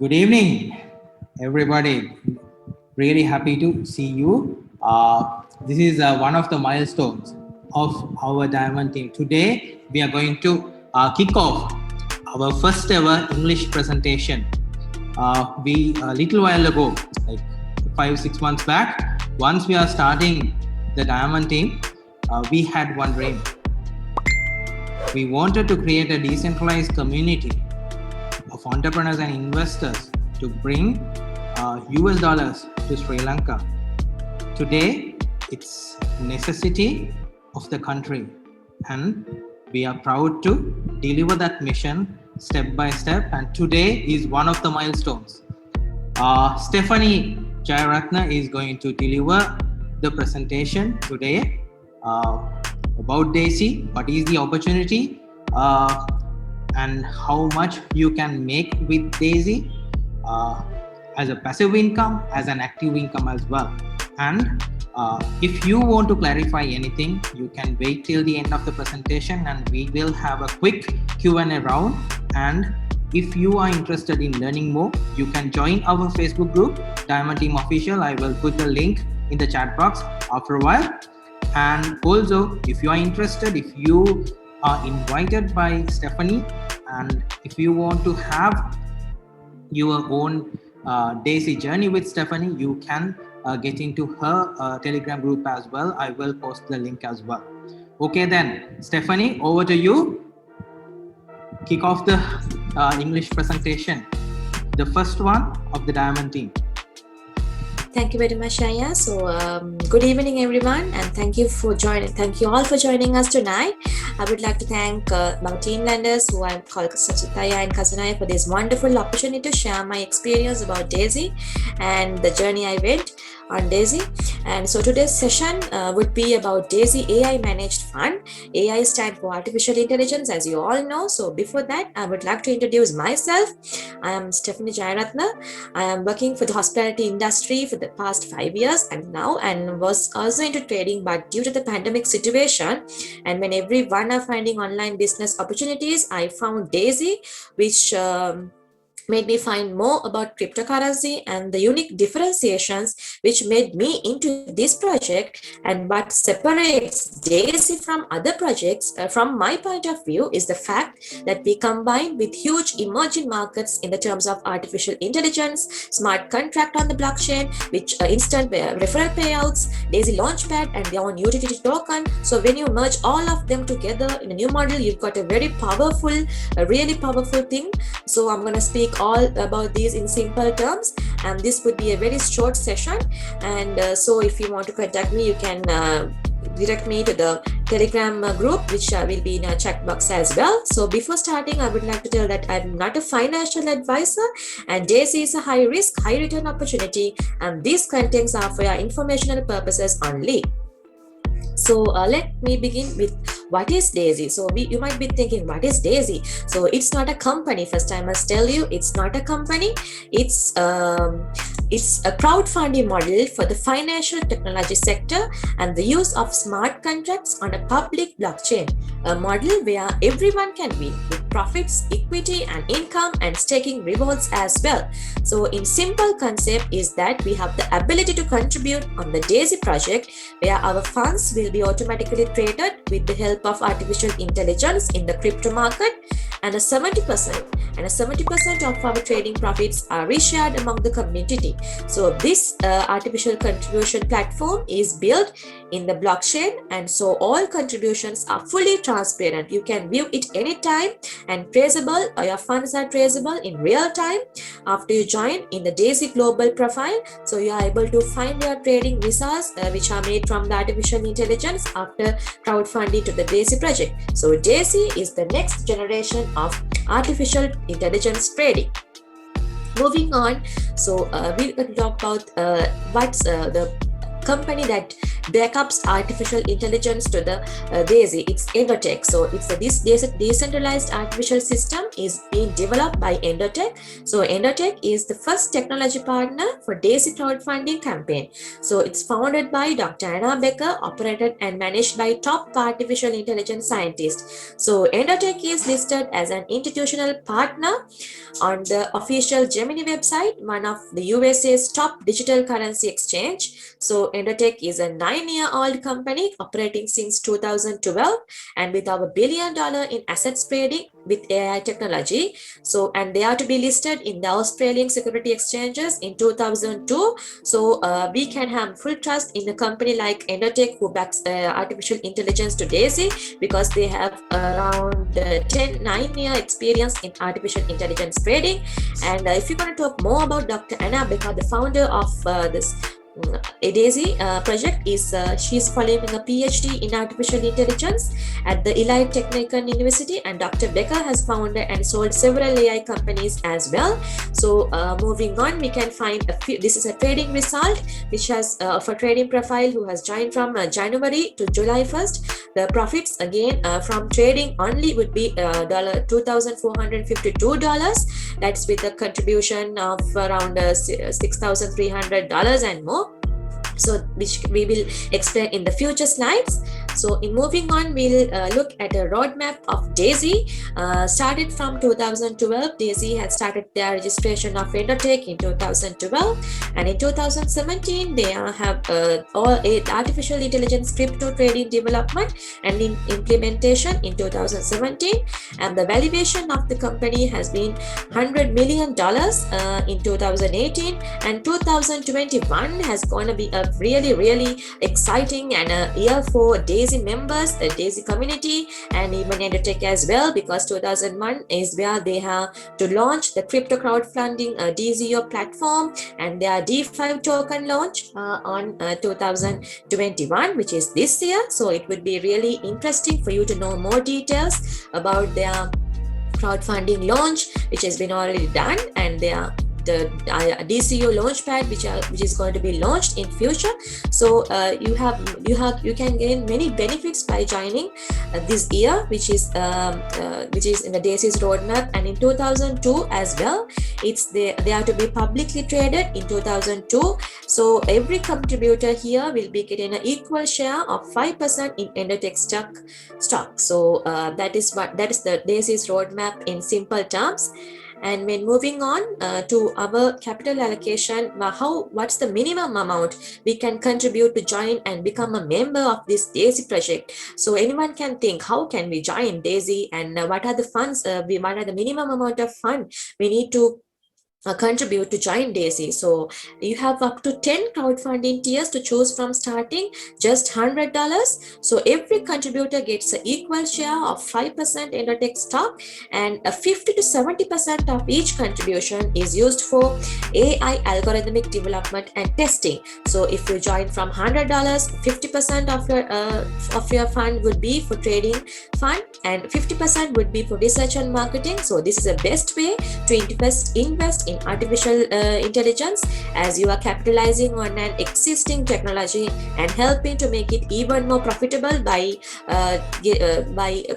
Good evening, everybody. Really happy to see you. This is one of the milestones of our Diamond team. Today, we are going to kick off our first ever English presentation. We a little while ago, like 5-6 months back, once we are starting the Diamond team, we had one dream. We wanted to create a decentralized community of entrepreneurs and investors to bring US dollars to Sri Lanka. Today, it's necessity of the country, and we are proud to deliver that mission step by step. And today is one of the milestones. Stephanie Jayaratna is going to deliver the presentation today about Daisy. What is the opportunity? And how much you can make with Daisy as a passive income, as an active income as well. And if you want to clarify anything, you can wait till the end of the presentation and we will have a quick Q&A round. And if you are interested in learning more, you can join our Facebook group, Diamond Team Official. I will put the link in the chat box after a while. And also, if you are interested, if you are invited by Stephanie, and if you want to have your own Daisy journey with Stephanie, you can get into her Telegram group as well. I will post the link as well. Okay then, Stephanie, over to you. Kick off the English presentation, the first one of the Diamond team. Thank you very much, Aya. So, good evening, everyone, and thank you all for joining us tonight. I would like to thank my team lenders, who I call Sachitaya and Kazanaya, for this wonderful opportunity to share my experience about Daisy and the journey I went on Daisy. And so today's session would be about Daisy AI Managed Fund. AI stands for Artificial Intelligence, as you all know. So before that, I would like to introduce myself. I am Stephanie Jayaratna. I am working for the hospitality industry for the past 5 years and was also into trading, but due to the pandemic situation and when everyone are finding online business opportunities, I found Daisy, which made me find more about cryptocurrency and the unique differentiations which made me into this project. And what separates Daisy from other projects, from my point of view, is the fact that we combine with huge emerging markets in the terms of artificial intelligence, smart contract on the blockchain, which instant referral payouts, Daisy Launchpad, and their own utility token. So when you merge all of them together in a new model, you've got a very powerful, a really powerful thing. So I'm going to speak all about these in simple terms, and this would be a very short session. And so if you want to contact me, you can direct me to the Telegram group, which will be in a chat box as well. So before starting, I would like to tell that I'm not a financial advisor, and Daisy is a high risk, high return opportunity, and these contents are for your informational purposes only. So let me begin with what is Daisy. So you might be thinking, what is Daisy? So it's not a company. First, I must tell you, it's not a company. It's a crowdfunding model for the financial technology sector and the use of smart contracts on a public blockchain. A model where everyone can win with profits, equity, and income, and staking rewards as well. So in simple concept is that we have the ability to contribute on the Daisy project, where our funds will be automatically traded with the help of artificial intelligence in the crypto market, and a 70% of our trading profits are reshared among the community. So this artificial contribution platform is built in the blockchain, and so all contributions are fully transparent. You can view it anytime and traceable, or your funds are traceable in real time after you join in the Daisy global profile. So you are able to find your trading visas which are made from the artificial intelligence after crowdfunding to the Daisy project. So Daisy is the next generation of artificial intelligence trading. Moving on, so we're going to talk about what's the company that backups artificial intelligence to the DAISY. It's Endotech. So it's this decentralized artificial system is being developed by Endotech. So Endotech is the first technology partner for DAISY crowdfunding campaign. So it's founded by Dr. Anna Becker, operated and managed by top artificial intelligence scientists. So Endotech is listed as an institutional partner on the official Gemini website, one of the USA's top digital currency exchange. So Endotech is a 9-year-old company operating since 2012 and with over $1 billion in assets trading with AI technology. So, and they are to be listed in the Australian security exchanges in 2002. So we can have full trust in a company like Endotech who backs artificial intelligence to DAISY, because they have around 9-year experience in artificial intelligence trading. And if you're going to talk more about Dr. Anna Becker, the founder of this DAISY project, is she's following a PhD in artificial intelligence at the Eli Technical University, and Dr. Becker has founded and sold several AI companies as well. So moving on, we can find a few. This is a trading result which has for trading profile who has joined from January to July 1st. The profits again from trading only would be $2,452. That's with a contribution of around $6,300 and more. So which we will explain in the future slides. So in moving on, we'll look at a roadmap of DAISY. Started from 2012, DAISY had started their registration of Endotech in 2012, and in 2017 they have all artificial intelligence crypto trading development and implementation in 2017, and the valuation of the company has been $100 million in 2018, and 2021 has going to be a really exciting and a year for DAISY members, the DAISY community, and even Endotech as well, because 2001 is where they have to launch the crypto crowdfunding DZO platform and their D5 token launch on 2021, which is this year. So it would be really interesting for you to know more details about their crowdfunding launch, which has been already done, and their the DCO launchpad which is going to be launched in future. So you can gain many benefits by joining this year, which is in the DAISY's roadmap, and in 2002 as well. They are to be publicly traded in 2002. So every contributor here will be getting an equal share of 5% in Endotech stock. So that is the DAISY's roadmap in simple terms. And when moving on to our capital allocation, what's the minimum amount we can contribute to join and become a member of this DAISY project? So anyone can think, how can we join DAISY, and what are the funds? What are the minimum amount of fund we need to contribute to join DAISY? So you have up to 10 crowdfunding tiers to choose from, starting just $100. So every contributor gets an equal share of 5% Endotech stock, and a 50 to 70% of each contribution is used for AI algorithmic development and testing. So if you join from $100, 50% of your fund would be for trading fund, and 50% would be for research and marketing. So this is the best way to invest in artificial intelligence, as you are capitalizing on an existing technology and helping to make it even more profitable by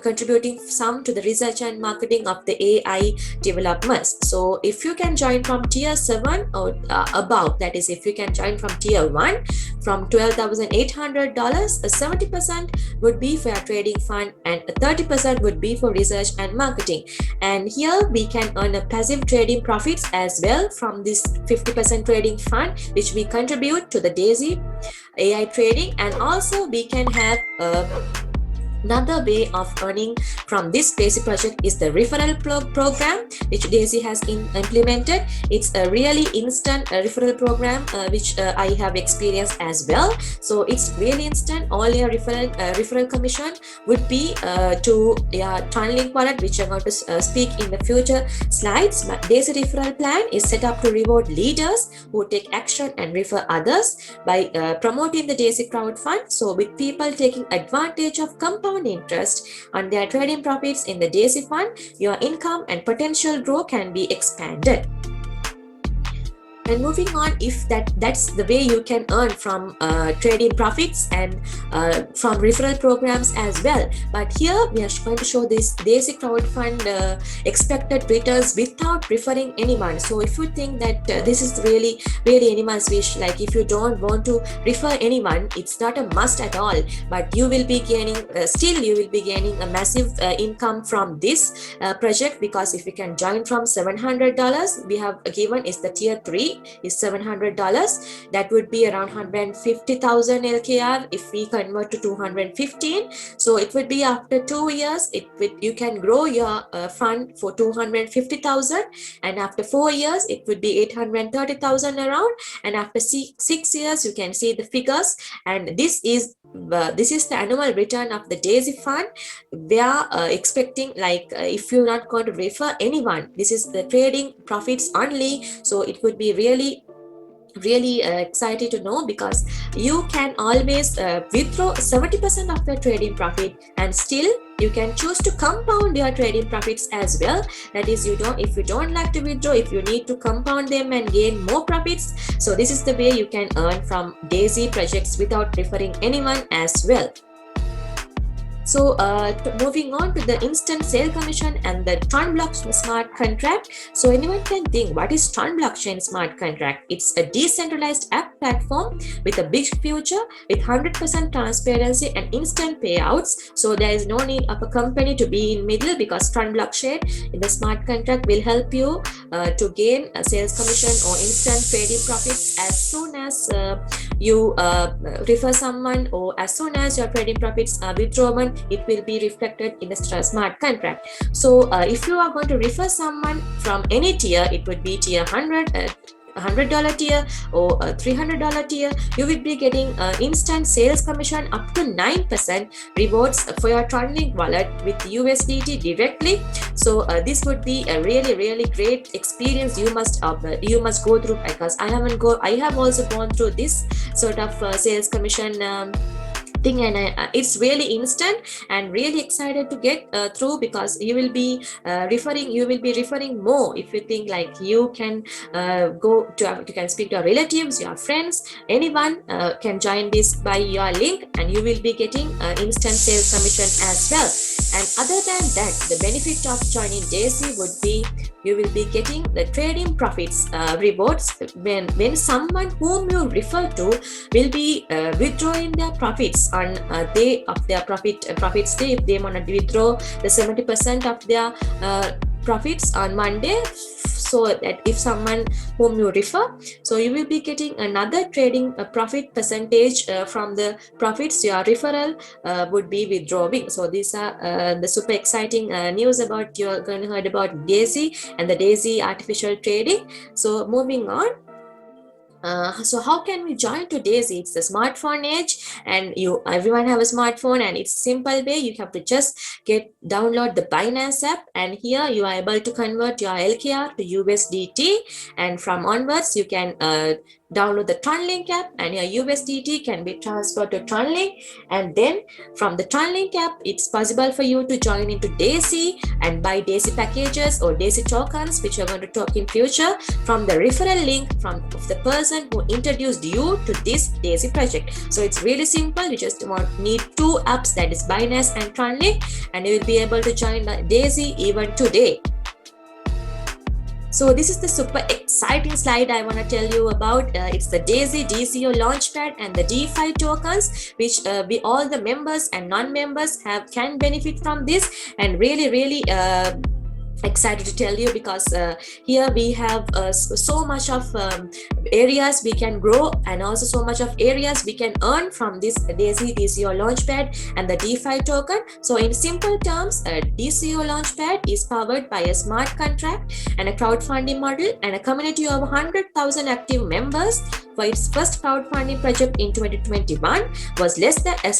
contributing some to the research and marketing of the AI developments. So if you can join from tier 7 or above, that is, if you can join from tier 1 from $12,800, 70% would be for your trading fund and 30% would be for research and marketing. And here we can earn a passive trading profits as well from this 50% trading fund, which we contribute to the DAISY AI trading. And also we can have another way of earning from this DAISY project is the referral program, which DAISY has implemented. It's a really instant referral program, which I have experienced as well. So it's really instant. All your referral commission would be to your Tunlink wallet, which I'm going to speak in the future slides. But DAISY referral plan is set up to reward leaders who take action and refer others by promoting the DAISY crowd fund. So with people taking advantage of compound interest on their trading profits in the DAISY fund, your income and potential growth can be expanded. And moving on, if that's the way you can earn from trading profits and from referral programs as well. But here we are going to show this DAISY crowdfund expected returns without referring anyone. So if you think that this is really anyone's wish, like if you don't want to refer anyone, it's not a must at all, but you will be gaining still you will be gaining a massive income from this project, because if you can join from $700, we have given is the tier 3 is $700. That would be around 150,000 LKR if we convert to 215. So it would be after 2 years you can grow your fund for 250,000, and after 4 years it would be 830,000 around, and after 6 years you can see the figures. And this is the annual return of the DAISY fund. We are expecting, like if you're not going to refer anyone, this is the trading profits only. So it would be really excited to know, because you can always withdraw 70% of your trading profit, and still you can choose to compound your trading profits as well. That is, if you don't like to withdraw, if you need to compound them and gain more profits, so this is the way you can earn from DAISY projects without referring anyone as well. So moving on to the instant sale commission and the Tron blockchain smart contract. So anyone can think, what is Tron blockchain smart contract? It's a decentralized app platform with a big future, with 100% transparency and instant payouts. So there is no need of a company to be in middle, because Tron blockchain in the smart contract will help you to gain a sales commission or instant trading profits as soon as you refer someone, or as soon as your trading profits are withdrawn, it will be reflected in the smart contract. So if you are going to refer someone from any tier, it would be tier 100, $100 tier or $300 tier, you will be getting instant sales commission up to 9% rewards for your TronLink wallet with USDT directly. So this would be a really great experience you must go through, because I have also gone through this sort of sales commission thing, and it's really instant and really excited to get through, because you will be referring more. If you think like you can you can speak to your relatives, your friends, anyone can join this by your link, and you will be getting instant sales commission as well. And other than that, the benefit of joining DAISY would be you will be getting the trading profits rewards when someone whom you refer to will be withdrawing their profits on day of their profits day. If they want to withdraw the 70% of their profits on Monday, so that if someone whom you refer, so you will be getting another trading profit percentage from the profits your referral would be withdrawing. So these are the super exciting news about you're going to heard about DAISY and the DAISY artificial trading. So moving on. So how can we join to DAISY? It's the smartphone age, and everyone have a smartphone, and it's simple way. You have to just download the Binance app, and here you are able to convert your LKR to USDT, and from onwards you can download the TronLink app, and your USDT can be transferred to TronLink, and then from the TronLink app it's possible for you to join into DAISY and buy DAISY packages or DAISY tokens, which we're going to talk in future, from the referral link of the person who introduced you to this DAISY project. So it's really simple. You just need two apps, that is Binance and TronLink, and you will be able to join DAISY even today. So this is the super exciting slide I want to tell you about. It's the DAISY DCO Launchpad and the DeFi tokens, which all the members and non-members can benefit from this, and really excited to tell you, because here we have so much of areas we can grow, and also so much of areas we can earn from this DAISY DCO Launchpad and the DeFi token. So in simple terms, a DCO Launchpad is powered by a smart contract and a crowdfunding model and a community of 100,000 active members. For its first crowdfunding project in 2021 was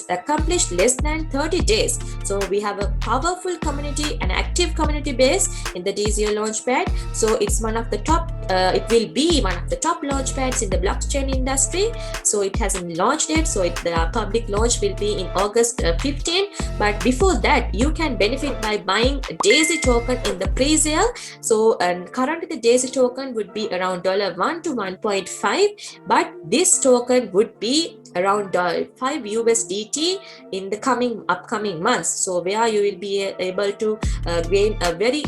accomplished less than 30 days. So we have a powerful community and active community base in the DCO Launchpad. So it's one of the top it will be one of the top launch pads in the blockchain industry. So it hasn't launched yet, so the public launch will be in August 15. But before that, you can benefit by buying a Daisy token in the pre-sale. So currently the Daisy token would be around $1 to 1.5, but this token would be around 5 USDT in the upcoming months. So where you will be able to gain a very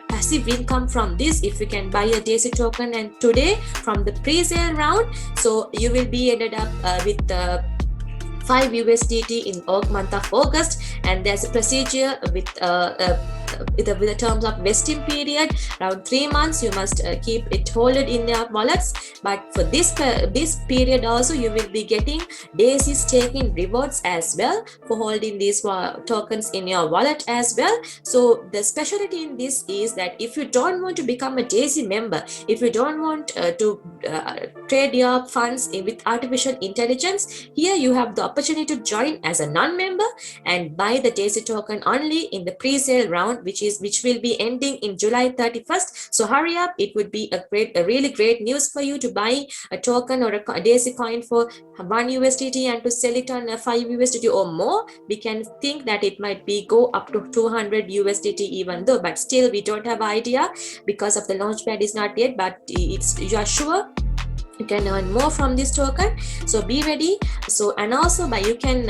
passive income from this if you can buy a Daisy token and today from the pre-sale round. So you will be ended up with 5 USDT in month of August, and there's a procedure with the terms of vesting period around 3 months. You must keep it holded in their wallets, but for this period also you will be getting Daisy staking rewards as well for holding these tokens in your wallet as well. So the specialty in this is that if you don't want to become a Daisy member, if you don't want to trade your funds with artificial intelligence, here you have the opportunity to join as a non-member and buy the Daisy token only in the pre-sale round, which will be ending in July 31st. So hurry up, it would be a really great news for you to buy a token or a Daisy coin for 1 USDT and to sell it on 5 USDT or more. We can think that it might be go up to 200 USDT even though, but still we don't have idea because of the launchpad is not yet, but you are sure you can earn more from this token. So be ready. So and also you can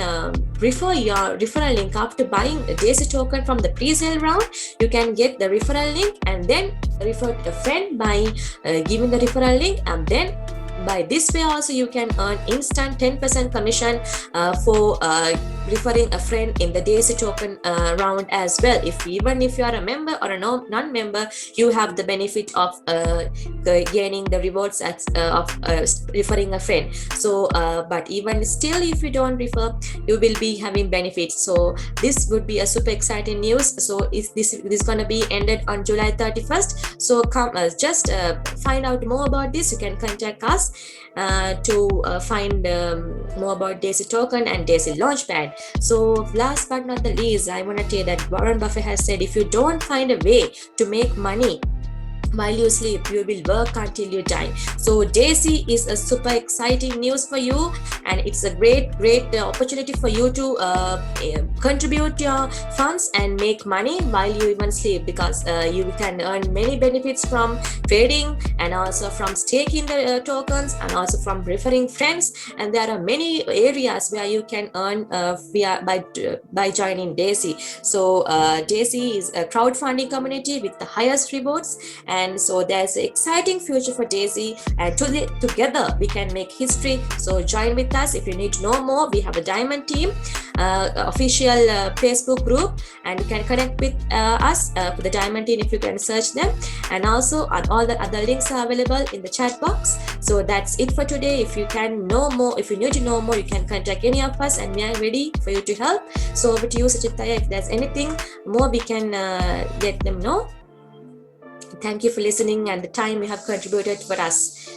refer your referral link after buying a Daisy token from the pre-sale round. You can get the referral link and then refer to a friend by giving the referral link, and then by this way also you can earn instant 10% commission for referring a friend in the Daisy token round as well. Even if you are a member or a non-member, you have the benefit of gaining the rewards of referring a friend. So but even still, if you don't refer, you will be having benefits. So this would be a super exciting news. So this is going to be ended on July 31st. So come just find out more about this. You can contact us to find more about Daisy token and Daisy launchpad. So last but not the least, I want to tell you that Warren Buffett has said, if you don't find a way to make money while you sleep, you will work until you die. So Daisy is a super exciting news for you, and it's a great opportunity for you to contribute your funds and make money while you even sleep, because you can earn many benefits from trading and also from staking the tokens and also from referring friends. And there are many areas where you can earn by joining Daisy. So Daisy is a crowdfunding community with the highest rewards, and so there's an exciting future for Daisy, and together we can make history. So join with us. If you need to know more, we have a Diamond Team official Facebook group, and you can connect with us for the Diamond Team if you can search them, and also all the other links are available in the chat box. So that's it for today. If you can know more, if you need to know more, you can contact any of us and we are ready for you to help. So over to you, Sachitaya. If there's anything more, we can let them know. Thank you for listening and the time you have contributed for us.